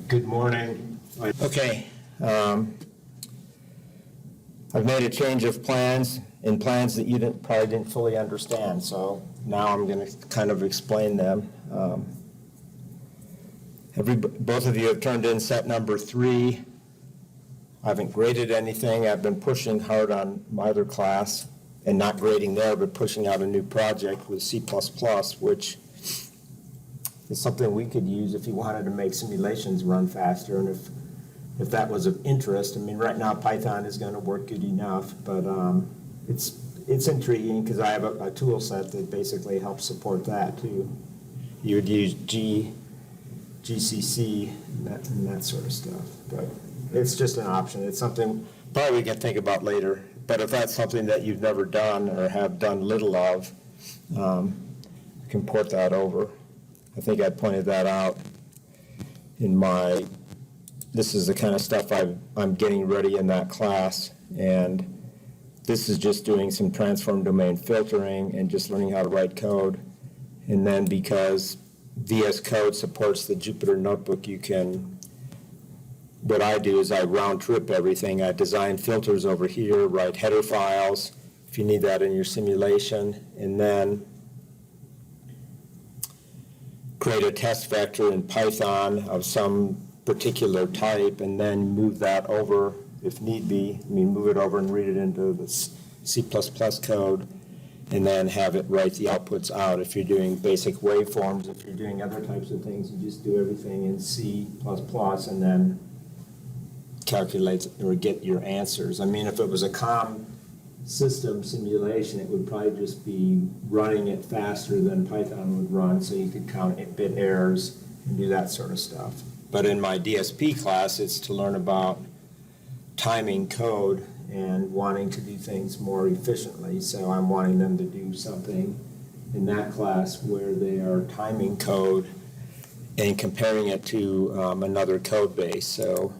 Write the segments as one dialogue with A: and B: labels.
A: Good morning.
B: Okay. I've made a change of plans in plans that you probably didn't fully understand, so now I'm going to kind of explain them. Both of you have turned in set number 3. I haven't graded anything. I've been pushing hard on my other class, and not grading there, but pushing out a new project with C++, which is something we could use if you wanted to make simulations run faster, and if that was of interest. I mean, right now Python is going to work good enough, but it's intriguing because I have a tool set that basically helps support that too. You would use GCC and that sort of stuff, but it's just an option. It's something probably we can think about later, but if that's something that you've never done or have done little of, you can port that over. I think I pointed that out in my, this is the kind of stuff I'm getting ready in that class, and this is just doing some transform domain filtering and just learning how to write code. And then because VS Code supports the Jupyter Notebook, what I do is I round trip everything. I design filters over here, write header files if you need that in your simulation, and then create a test vector in Python of some particular type, and then move that over if need be. I mean, move it over and read it into the C++ code, and then have it write the outputs out. If you're doing basic waveforms, if you're doing other types of things, you just do everything in C++ and then calculate or get your answers. I mean, if it was a COM system simulation, it would probably just be running it faster than Python would run, so you could count bit errors and do that sort of stuff. But in my DSP class, it's to learn about timing code and wanting to do things more efficiently. So I'm wanting them to do something in that class where they are timing code and comparing it to another code base. So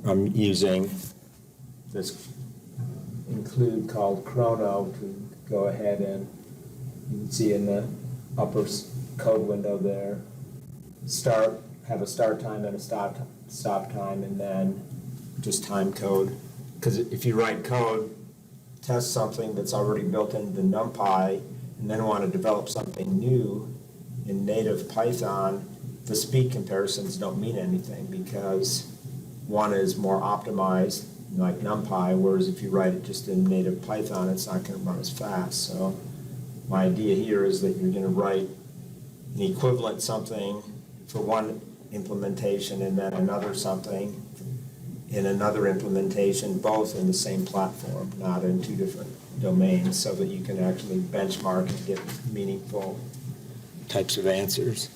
B: I'm using this include called Chrono to go ahead, and you can see in the upper code window there, have a start time and a stop time, and then just time code. Because if you write code, test something that's already built into NumPy, and then want to develop something new in native Python, the speed comparisons don't mean anything because one is more optimized, like NumPy, whereas if you write it just in native Python, it's not going to run as fast. So my idea here is that you're going to write an equivalent something for one implementation and then another something in another implementation, both in the same platform, not in two different domains, so that you can actually benchmark and get meaningful types of answers.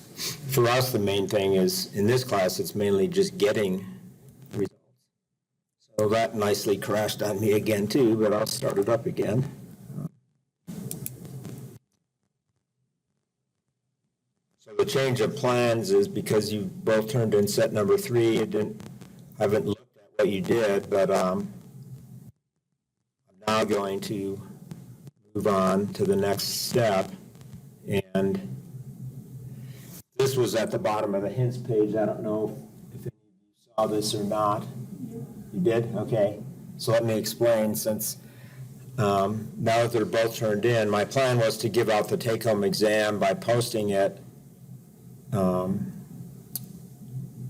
B: For us, the main thing is, in this class, it's mainly just getting results. So that nicely crashed on me again too, but I'll start it up again. So the change of plans is because you both turned in set number 3. I haven't looked at what you did, but I'm now going to move on to the next step. And this was at the bottom of the hints page. I don't know if any of you saw this or not. You did? Okay. So let me explain, since now that they're both turned in, my plan was to give out the take-home exam by posting it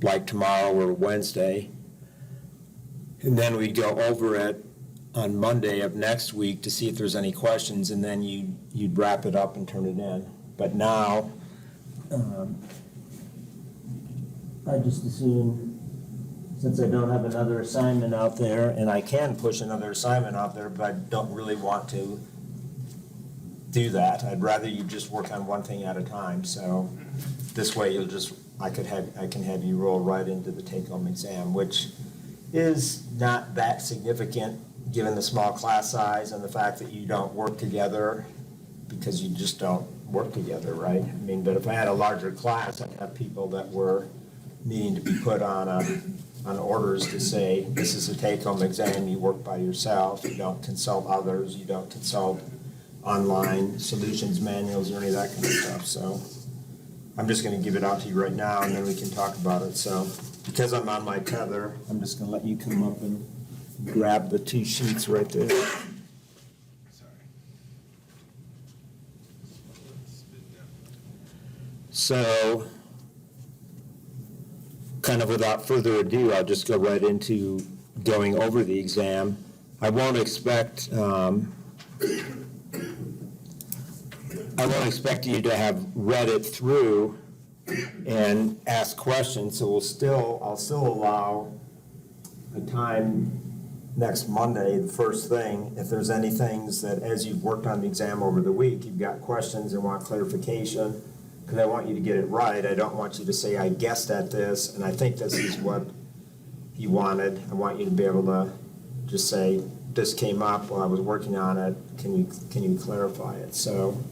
B: like tomorrow or Wednesday. And then we'd go over it on Monday of next week to see if there's any questions, and then you'd wrap it up and turn it in. But now, I just assume, since I don't have another assignment out there, and I can push another assignment out there, but I don't really want to do that. I'd rather you just work on one thing at a time. So this way I can have you roll right into the take-home exam, which is not that significant given the small class size and the fact that you don't work together, because you just don't work together, right? I mean, but if I had a larger class, I'd have people that were needing to be put on orders to say, this is a take-home exam, you work by yourself, you don't consult others, you don't consult online solutions manuals or any of that kind of stuff. So I'm just going to give it out to you right now, and then we can talk about it. So, because I'm on my tether, I'm just going to let you come up and grab the 2 sheets right there. So, kind of without further ado, I'll just go right into going over the exam. I won't expect you to have read it through and ask questions, so I'll still allow a time next Monday, the first thing, if there's any things that as you've worked on the exam over the week, you've got questions and want clarification, because I want you to get it right. I don't want you to say, I guessed at this, and I think this is what you wanted. I want you to be able to just say, this came up while I was working on it. Can you clarify it? So,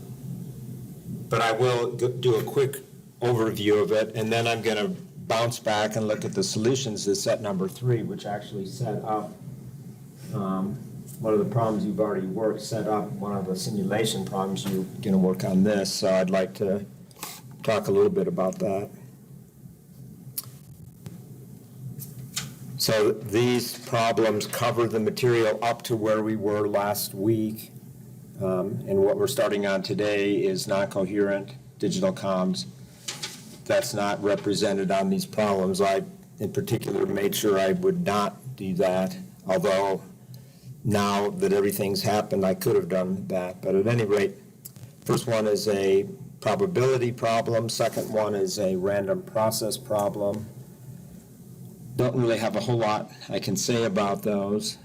B: but I will do a quick overview of it, and then I'm going to bounce back and look at the solutions to set number 3, which actually set up one of the problems you've already worked, set up one of the simulation problems you're going to work on this. So I'd like to talk a little bit about that. So these problems cover the material up to where we were last week. And what we're starting on today is non-coherent digital comms. That's not represented on these problems. I, in particular, made sure I would not do that, although now that everything's happened, I could have done that. But at any rate, first one is a probability problem. Second one is a random process problem. Don't really have a whole lot I can say about those.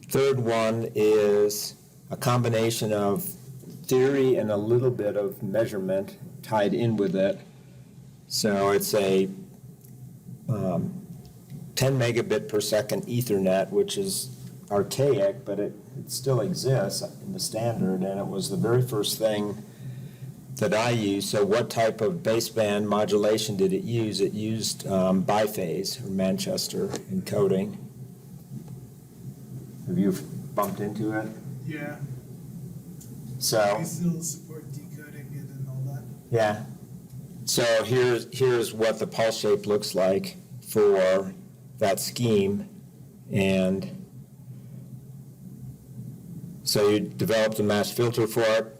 B: Third one is a combination of theory and a little bit of measurement tied in with it. So it's a 10 megabit per second Ethernet, which is archaic, but it still exists in the standard, and it was the very first thing that I used. So what type of baseband modulation did it use? It used biphase, or Manchester encoding. Have you bumped into it?
A: Yeah.
B: So
A: We still support decoding it and all that.
B: yeah. So here's what the pulse shape looks like for that scheme. And so you developed a mass filter for it.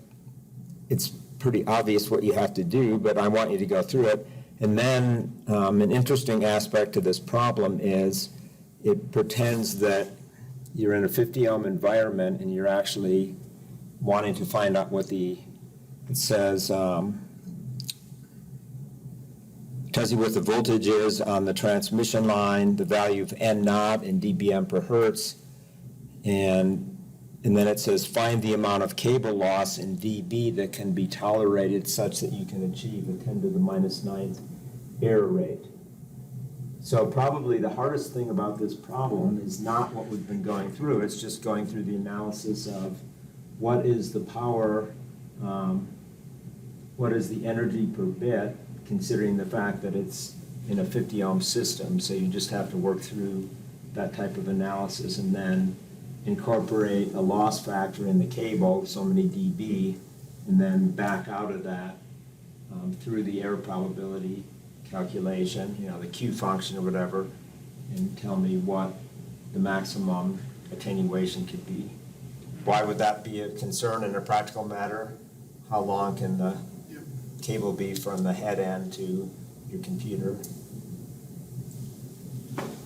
B: It's pretty obvious what you have to do, but I want you to go through it. And then an interesting aspect to this problem is it pretends that you're in a 50 ohm environment and you're actually wanting to find out what it says, tells you what the voltage is on the transmission line, the value of N naught in dBm per hertz, and then it says find the amount of cable loss in dB that can be tolerated such that you can achieve a 10 to the minus 9th error rate. So probably the hardest thing about this problem is not what we've been going through, it's just going through the analysis of what is the power, what is the energy per bit, considering the fact that it's in a 50 ohm system. So you just have to work through that type of analysis and then incorporate a loss factor in the cable, so many dB, and then back out of that through the error probability calculation, the Q function or whatever, and tell me what the maximum attenuation could be. Why would that be a concern in a practical matter? How long can the cable be from the head end to your computer?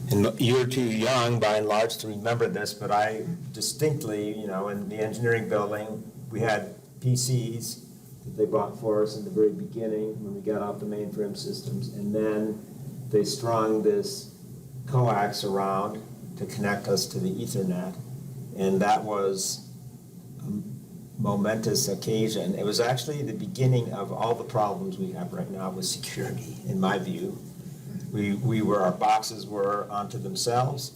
B: And you're too young, by and large, to remember this, but I distinctly, in the engineering building, we had PCs that they bought for us in the very beginning when we got off the mainframe systems, and then they strung this coax around to connect us to the Ethernet, and that was a momentous occasion. It was actually the beginning of all the problems we have right now with security, in my view. Our boxes were onto themselves.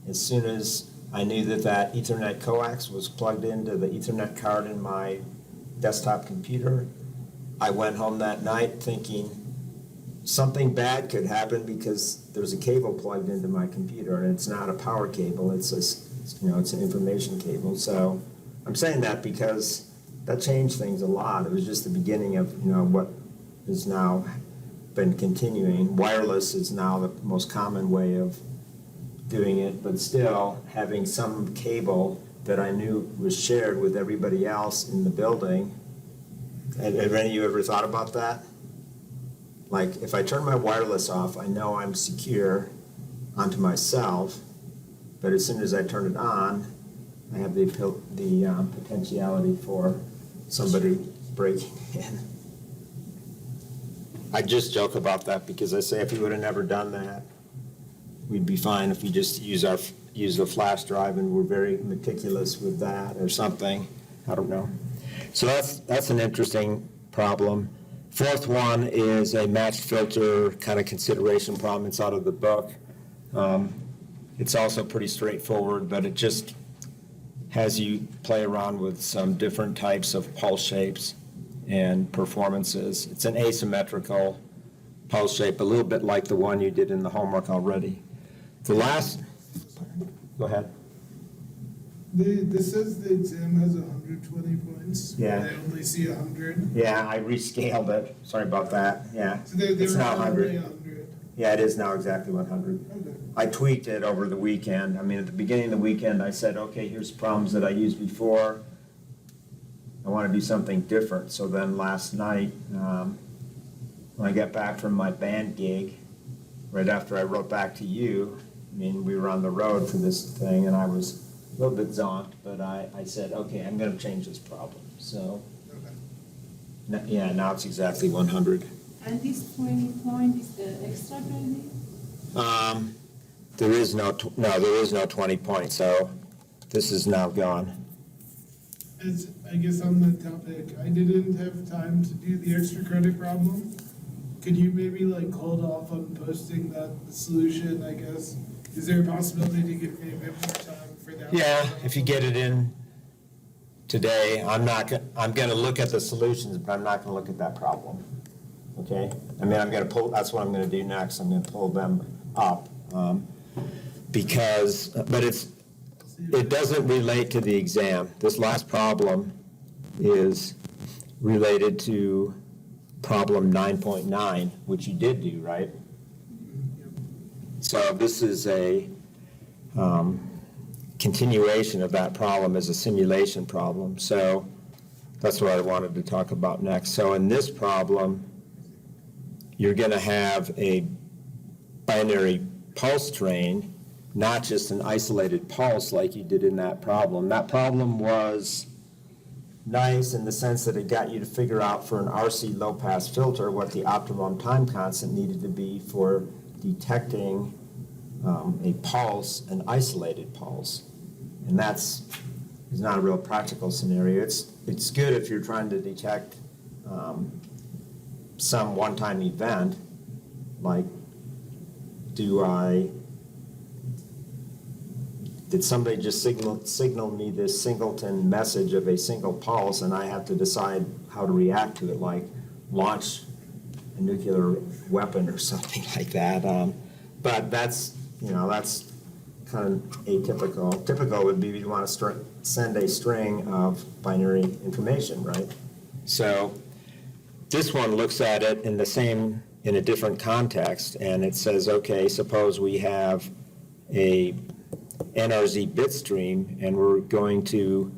B: As soon as I knew that Ethernet coax was plugged into the Ethernet card in my desktop computer, I went home that night thinking something bad could happen because there's a cable plugged into my computer, and it's not a power cable, it's an information cable. So I'm saying that because that changed things a lot. It was just the beginning of what has now been continuing. Wireless is now the most common way of doing it, but still having some cable that I knew was shared with everybody else in the building. Have any of you ever thought about that? Like, if I turn my wireless off, I know I'm secure onto myself, but as soon as I turn it on, I have the potentiality for somebody breaking in. I just joke about that because I say if we would have never done that, we'd be fine if we just use the flash drive, and we're very meticulous with that or something. I don't know. So that's an interesting problem. Fourth one is a matched filter kind of consideration problem. It's out of the book. It's also pretty straightforward, but it just has you play around with some different types of pulse shapes and performances. It's an asymmetrical pulse shape, a little bit like the one you did in the homework already. The last, go ahead.
A: This says the exam has 120 points.
B: Yeah.
A: They only see 100.
B: Yeah, I rescaled it. Sorry about that. Yeah.
A: So they
B: It's
A: were
B: now
A: only
B: 100.
A: 100.
B: Yeah, it is now exactly 100.
A: Okay.
B: I tweaked it over the weekend. I mean, at the beginning of the weekend, I said, okay, here's problems that I used before. I want to do something different. So then last night, when I got back from my band gig, right after I wrote back to you, I mean, we were on the road for this thing, and I was a little bit zonked, but I said, okay, I'm going to change this problem. So,
A: Okay.
B: yeah, now it's exactly 100.
C: And this 20 point is the extra credit?
B: There is no 20 points, so this is now gone.
A: As I guess on the topic, I didn't have time to do the extra credit problem. Could you maybe like hold off on posting the solution, I guess? Is there a possibility to give me a bit more time for that?
B: Yeah, if you get it in today, I'm going to look at the solutions, but I'm not going to look at that problem. Okay? I mean, that's what I'm going to do next. I'm going to pull them up but it doesn't relate to the exam. This last problem is related to problem 9.9, which you did do, right? So this is a continuation of that problem as a simulation problem. So that's what I wanted to talk about next. So in this problem, you're going to have a binary pulse train, not just an isolated pulse like you did in that problem. That problem was nice in the sense that it got you to figure out for an RC low-pass filter what the optimum time constant needed to be for detecting a pulse, an isolated pulse. And is not a real practical scenario. It's good if you're trying to detect some one-time event, like did somebody just signal me this singleton message of a single pulse, and I have to decide how to react to it, like launch a nuclear weapon or something like that. But that's kind of atypical. Typical would be you want to send a string of binary information, right? So this one looks at it in a different context, and it says, okay, suppose we have a NRZ bit stream, and we're going to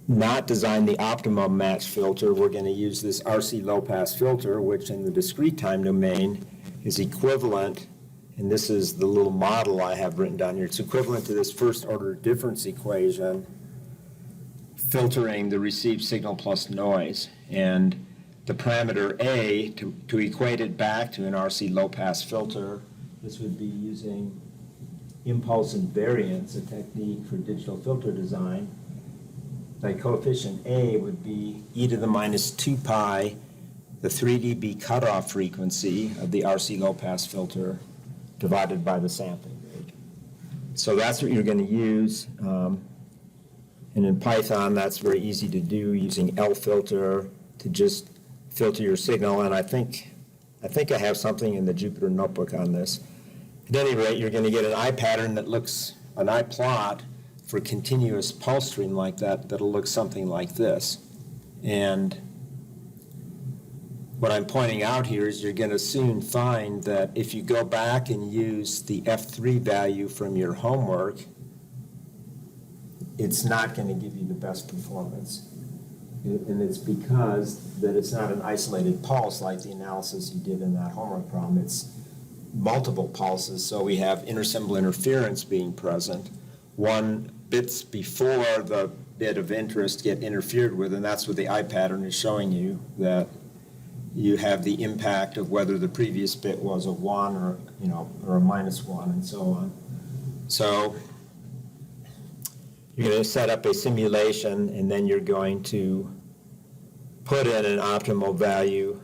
B: not design the optimum match filter. We're going to use this RC low-pass filter, which in the discrete time domain is equivalent, and this is the little model I have written down here. It's equivalent to this first-order difference equation, filtering the received signal plus noise. And the parameter A, to equate it back to an RC low-pass filter, this would be using impulse invariance, a technique for digital filter design. The coefficient A would be e to the minus 2 pi, the 3 dB cutoff frequency of the RC low-pass filter divided by the sampling rate. So that's what you're going to use. And in Python, that's very easy to do using lfilter to just filter your signal. And I think I have something in the Jupyter Notebook on this. At any rate, you're going to get an eye pattern that looks, an eye plot for a continuous pulse stream like that, that'll look something like this. And what I'm pointing out here is you're going to soon find that if you go back and use the F3 value from your homework, it's not going to give you the best performance. And it's because that it's not an isolated pulse like the analysis you did in that homework problem. It's multiple pulses, so we have intersymbol interference being present. One bits before the bit of interest get interfered with, and that's what the I pattern is showing you, that you have the impact of whether the previous bit was a 1 or, or a -1 and so on. So you're going to set up a simulation, and then you're going to put in an optimal value,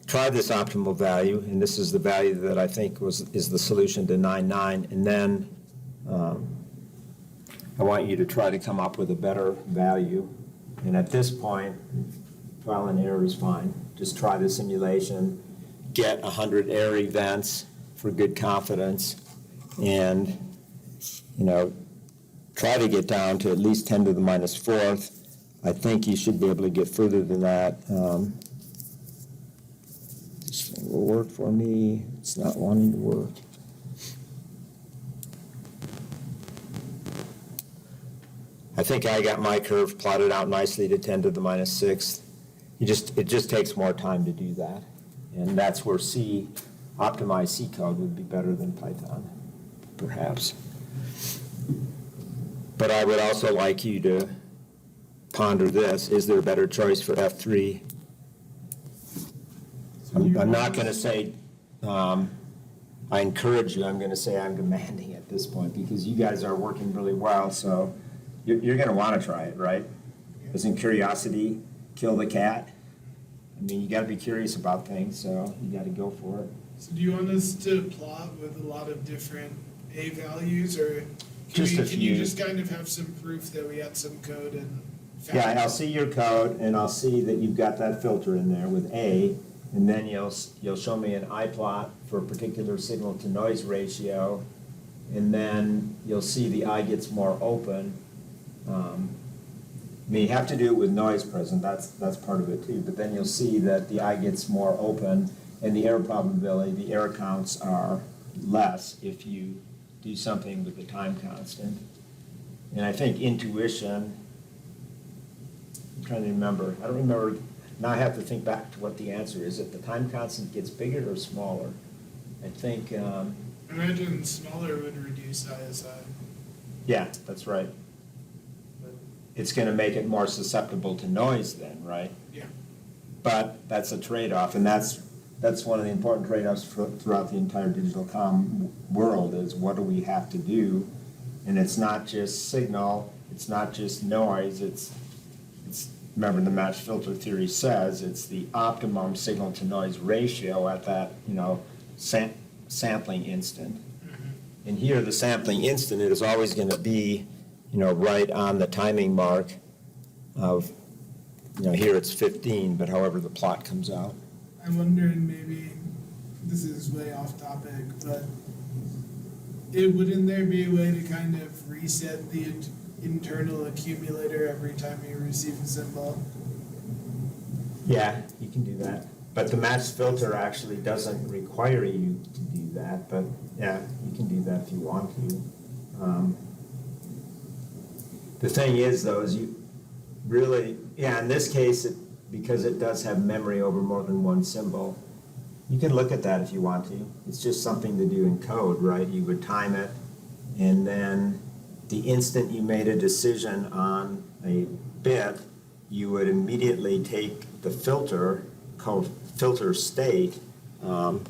B: try this optimal value, and this is the value that I think is the solution to 9.9, and then I want you to try to come up with a better value. And at this point, trial and error is fine. Just try the simulation, get 100 error events for good confidence, and try to get down to at least 10 to the -4th. I think you should be able to get further than that. This thing will work for me. It's not wanting to work. I think I got my curve plotted out nicely to 10 to the -6th. It just takes more time to do that. And that's where optimized C code would be better than Python, perhaps. But I would also like you to ponder this. Is there a better choice for F3? I'm not going to say I encourage you. I'm going to say I'm demanding at this point because you guys are working really well, so you're going to want to try it, right? Doesn't curiosity kill the cat? I mean, you got to be curious about things, so you got to go for it.
A: So do you want us to plot with a lot of different A values, or can you just kind of have some proof that we had some code and
B: Yeah, I'll see your code, and I'll see that you've got that filter in there with A, and then you'll show me an I plot for a particular signal to noise ratio, and then you'll see the I gets more open. I mean, you have to do it with noise present, that's part of it too, but then you'll see that the I gets more open, and the error probability, the error counts are less if you do something with the time constant. And I think intuition, I'm trying to remember, I don't remember, now I have to think back to what the answer is. If the time constant gets bigger or smaller, I think...
A: I imagine smaller would reduce ISI.
B: Yeah, that's right. It's going to make it more susceptible to noise then, right?
A: Yeah.
B: But that's a trade-off, and that's one of the important trade-offs throughout the entire digital comm world is what do we have to do? And it's not just signal, it's not just noise, it's remember the match filter theory says it's the optimum signal to noise ratio at that, sampling instant. Mm-hmm. And here the sampling instant is always going to be, right on the timing mark of, here it's 15, but however the plot comes out.
A: I'm wondering maybe, this is way off topic, but wouldn't there be a way to kind of reset the internal accumulator every time you receive a symbol?
B: Yeah, you can do that. But the match filter actually doesn't require you to do that, but yeah, you can do that if you want to. The thing is, though, is you really, in this case, because it does have memory over more than one symbol, you can look at that if you want to. It's just something to do in code, right? You would time it, and then the instant you made a decision on a bit, you would immediately take the filter, called filter state.
A: Because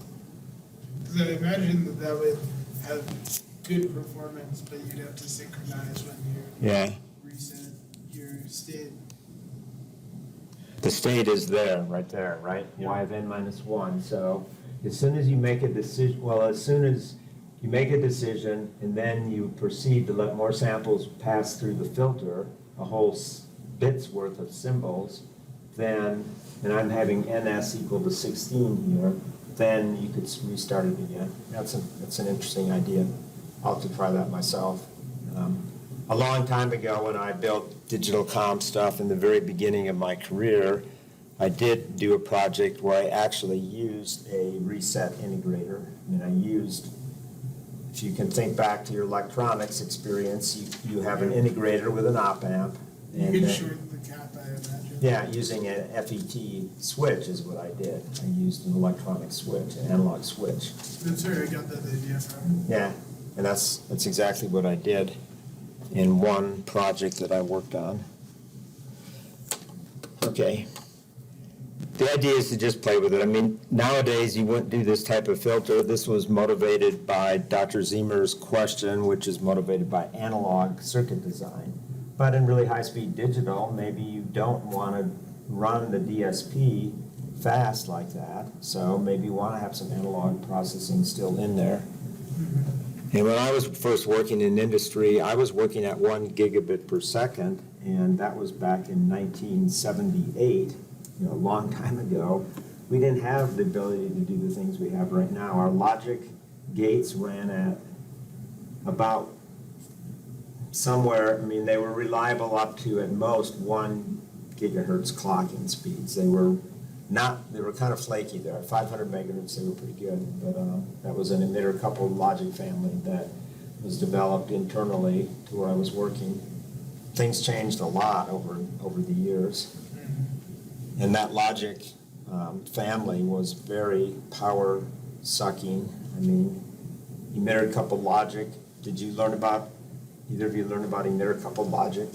A: I imagine that would have good performance, but you'd have to synchronize when you reset your state.
B: The state is there, right there, right?
A: Yeah.
B: Y of n minus 1. So as soon as you make a decision, and then you proceed to let more samples pass through the filter, a whole bit's worth of symbols, then, and I'm having ns equal to 16 here, then you could restart it again. That's an interesting idea. I'll have to try that myself. A long time ago when I built digital comm stuff in the very beginning of my career, I did do a project where I actually used a reset integrator. I mean, I used, if you can think back to your electronics experience, you have an integrator with an op amp.
A: You
B: and
A: can
B: then-
A: shorten the cap, I imagine.
B: Yeah, using an FET switch is what I did. I used an electronic switch, an analog switch.
A: That's where I got that idea from.
B: Yeah, and that's exactly what I did in one project that I worked on. Okay. The idea is to just play with it. I mean, nowadays you wouldn't do this type of filter. This was motivated by Dr. Ziemer's question, which is motivated by analog circuit design. But in really high-speed digital, maybe you don't want to run the DSP fast like that. So maybe you want to have some analog processing still in there. And when I was first working in industry, I was working at 1 gigabit per second, and that was back in 1978. A long time ago. We didn't have the ability to do the things we have right now. Our logic gates ran at about somewhere, I mean, they were reliable up to at most 1 gigahertz clocking speeds. They were kind of flaky there. At 500 megahertz, they were pretty good, but that was an emitter coupled logic family that was developed internally to where I was working. Things changed a lot over the years. And that logic family was very power sucking. I mean, emitter coupled logic. Did you learn about, either of you learn about emitter coupled logic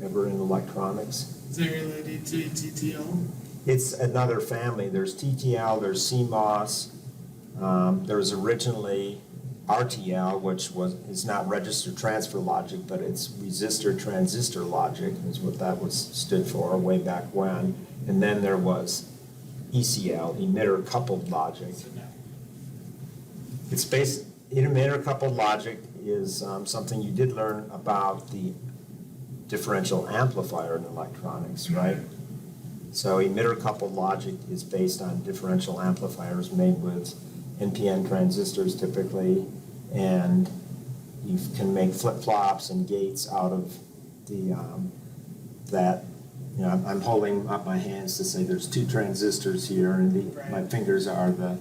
B: ever in electronics?
A: Is that related to TTL?
B: It's another family. There's TTL, there's CMOS. There's originally RTL, which is not register transfer logic, but it's resistor transistor logic is what that stood for way back when. And then there was ECL, emitter coupled logic. It's emitter coupled logic is something you did learn about the differential amplifier in electronics, right? So emitter coupled logic is based on differential amplifiers made with NPN transistors typically, and you can make flip-flops and gates out of the that. You know, I'm holding up my hands to say there's 2 transistors here, and my fingers are the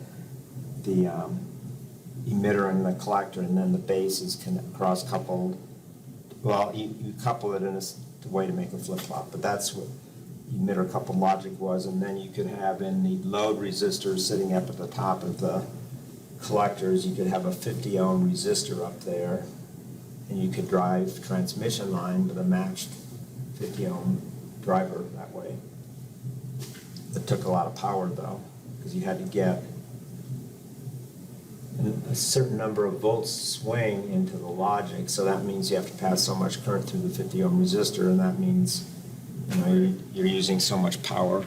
B: emitter and the collector, and then the base is cross-coupled. Well, you couple it in a way to make a flip-flop, but that's what emitter coupled logic was. And then you could have in the load resistors sitting up at the top of the collectors, you could have a 50 ohm resistor up there, and you could drive transmission line with a matched 50 ohm driver that way. It took a lot of power though, because you had to get a certain number of volts swing into the logic, so that means you have to pass so much current through the 50 ohm resistor, and that means you're using so much power.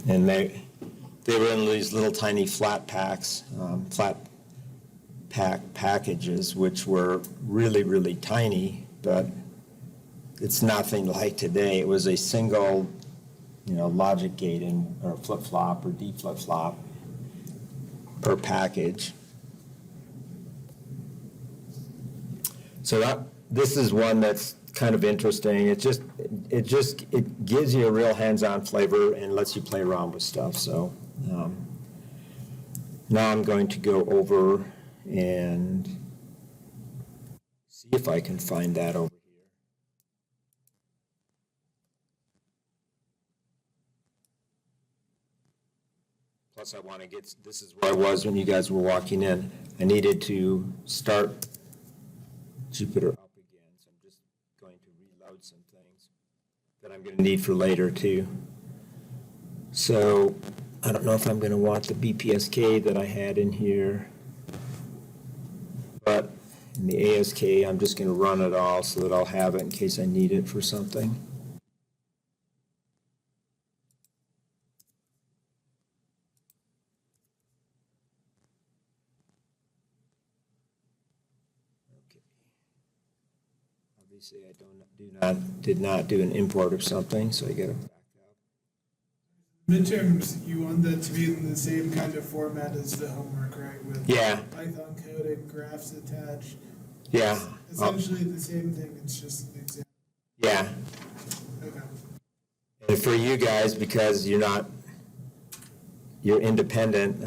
B: And they were in these little tiny flat packs, flat pack packages, which were really, really tiny, but it's nothing like today. It was a single, logic gate or flip-flop or D flip-flop per package. So this is one that's kind of interesting. It gives you a real hands-on flavor and lets you play around with stuff. So now I'm going to go over and see if I can find that over here. Plus I want to this is where I was when you guys were walking in. I needed to start Jupyter up again, so I'm just going to reload some things that I'm going to need for later too. So I don't know if I'm going to want the BPSK that I had in here, but in the ASK I'm just going to run it all so that I'll have it in case I need it for something. Obviously, I did not do an import of something, so I got to back up.
A: Midterms, you want that to be in the same kind of format as the homework, right? With Python code and graphs attached.
B: Yeah.
A: It's essentially the same thing. It's just an example.
B: Yeah.
A: Okay.
B: for you guys, because you're independent,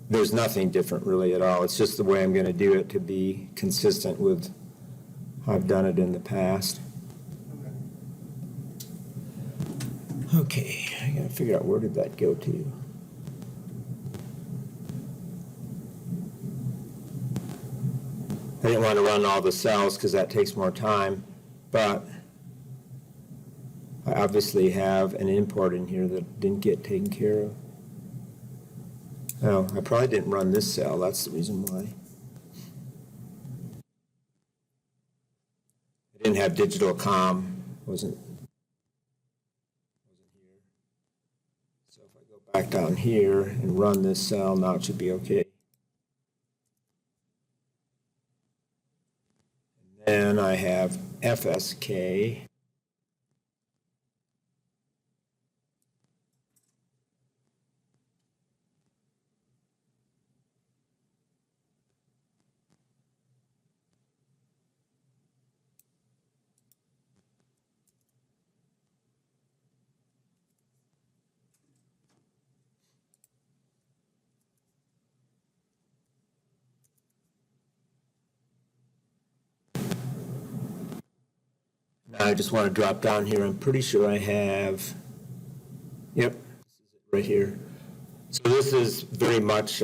B: there's nothing different really at all. It's just the way I'm going to do it to be consistent with how I've done it in the past. Okay, I got to figure out where did that go to. I didn't want to run all the cells because that takes more time, but I obviously have an import in here that didn't get taken care of. Oh, I probably didn't run this cell. That's the reason why. I didn't have digital com. Wasn't here. So if I go back down here and run this cell, now it should be okay. And then I have FSK. Now I just want to drop down here. I'm pretty sure I have, yep, this is it right here. So this is very much